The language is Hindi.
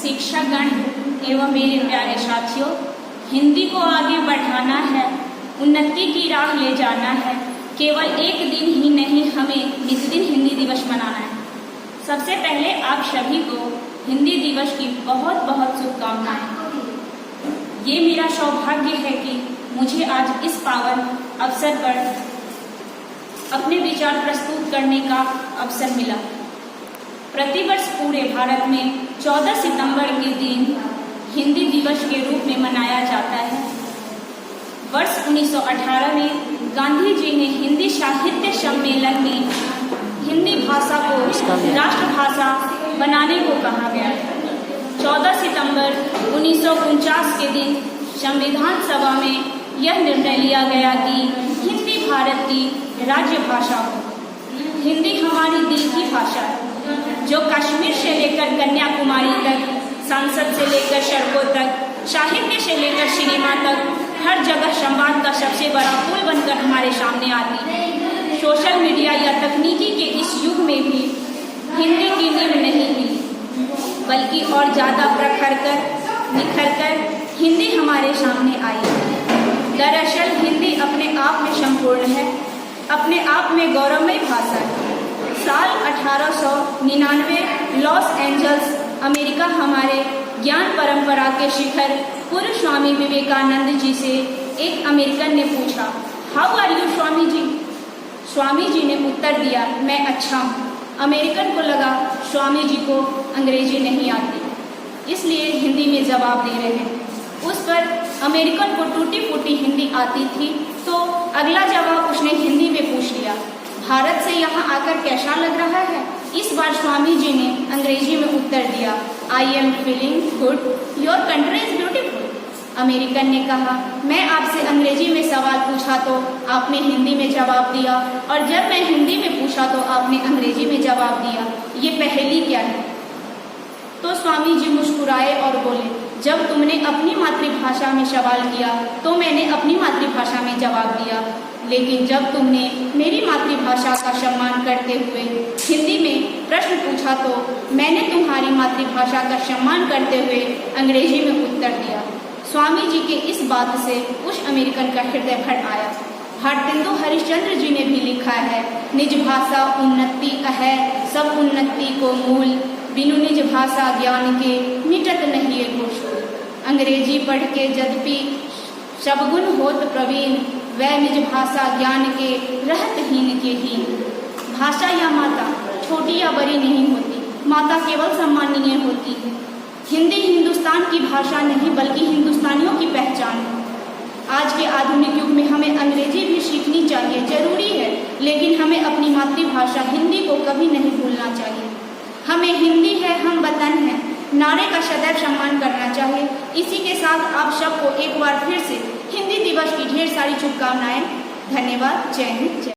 शिक्षकगण एवं मेरे प्यारे साथियों, हिंदी को आगे बढ़ाना है, उन्नति की राह ले जाना है। केवल एक दिन ही नहीं, हमें इस दिन हिंदी दिवस मनाना है। सबसे पहले आप सभी को हिंदी दिवस की बहुत बहुत शुभकामनाएं। ये मेरा सौभाग्य है कि मुझे आज इस पावन अवसर पर अपने विचार प्रस्तुत करने का अवसर मिला। प्रतिवर्ष पूरे भारत में 14 सितंबर के दिन हिंदी दिवस के रूप में मनाया जाता है। वर्ष 1918 में गांधी जी ने हिंदी साहित्य सम्मेलन में हिंदी भाषा को राष्ट्रभाषा बनाने को कहा गया। 14 सितंबर 1949 के दिन संविधान सभा में यह निर्णय लिया गया कि हिंदी भारत की राज्य भाषा हो। हिंदी हमारी दिल की भाषा है, जो कश्मीर से लेकर कन्याकुमारी तक, संसद से लेकर सड़कों तक, साहित्य से लेकर सिनेमा तक, हर जगह संवाद का सबसे बड़ा पुल बनकर हमारे सामने आती है। सोशल मीडिया या तकनीकी के इस युग में भी हिंदी की नींव नहीं हिली, बल्कि और ज़्यादा प्रखर कर निखर कर हिंदी हमारे सामने आई। दरअसल हिंदी अपने आप में संपूर्ण है, अपने आप में गौरवमयी भाषा है। साल 1899 लॉस एंजल्स अमेरिका हमारे ज्ञान परंपरा के शिखर पूर्व स्वामी विवेकानंद जी से एक अमेरिकन ने पूछा, how are you Swami ji? Swami ji ने उत्तर दिया, मैं अच्छा हूँ। अमेरिकन को लगा स्वामी जी को अंग्रेजी नहीं आती, इसलिए हिंदी में जवाब दे रहे हैं। उस पर अमेरिकन को टूटी फूटी हिंदी आती थी, तो अगला जवाब उसने हिंदी में पूछ लिया, भारत से यहाँ आकर कैसा लग रहा है? इस बार स्वामी जी ने अंग्रेजी में उत्तर दिया, I am feeling good, your country is beautiful. American ने कहा, मैं आपसे अंग्रेजी में सवाल पूछा तो आपने हिंदी में जवाब दिया, और जब मैं हिंदी में पूछा तो आपने अंग्रेजी में जवाब दिया, ये पहेली क्या है? तो स्वामी जी मुस्कुराए और बोले, जब तुमने अपनी मातृभाषा में सवाल किया तो मैंने अपनी मातृभाषा में जवाब दिया, लेकिन जब तुमने मेरी मातृभाषा का सम्मान करते हुए हिंदी में प्रश्न पूछा तो मैंने तुम्हारी मातृभाषा का सम्मान करते हुए अंग्रेजी में उत्तर दिया। स्वामी जी के इस बात से उस अमेरिकन का हृदय भर आया। भारतेंदु हरिश्चंद्र जी ने भी लिखा है, निज भाषा उन्नति है, सब उन्नति को मूल, बिनु निज भाषा ज्ञान के मिटत नहीं एको शूल। अंग्रेजी पढ़ के यद्यपि सब गुण होत प्रवीण, वह निज भाषा ज्ञान के रहत हीन के हीन। भाषा या माता छोटी या बड़ी नहीं होती, माता केवल सम्मानीय होती है। हिंदी हिंदुस्तान की भाषा नहीं, बल्कि हिंदुस्तानियों की पहचान है। आज के आधुनिक युग में हमें अंग्रेजी भी सीखनी चाहिए, जरूरी है, लेकिन हमें अपनी मातृभाषा हिंदी को कभी नहीं भूलना चाहिए। हमें हिंदी है, हम वतन हैं, नारे का सदैव सम्मान करना चाहिए। इसी के साथ आप सबको एक बार फिर से हिंदी दिवस की ढेर सारी शुभकामनाएं। धन्यवाद। जय हिंद।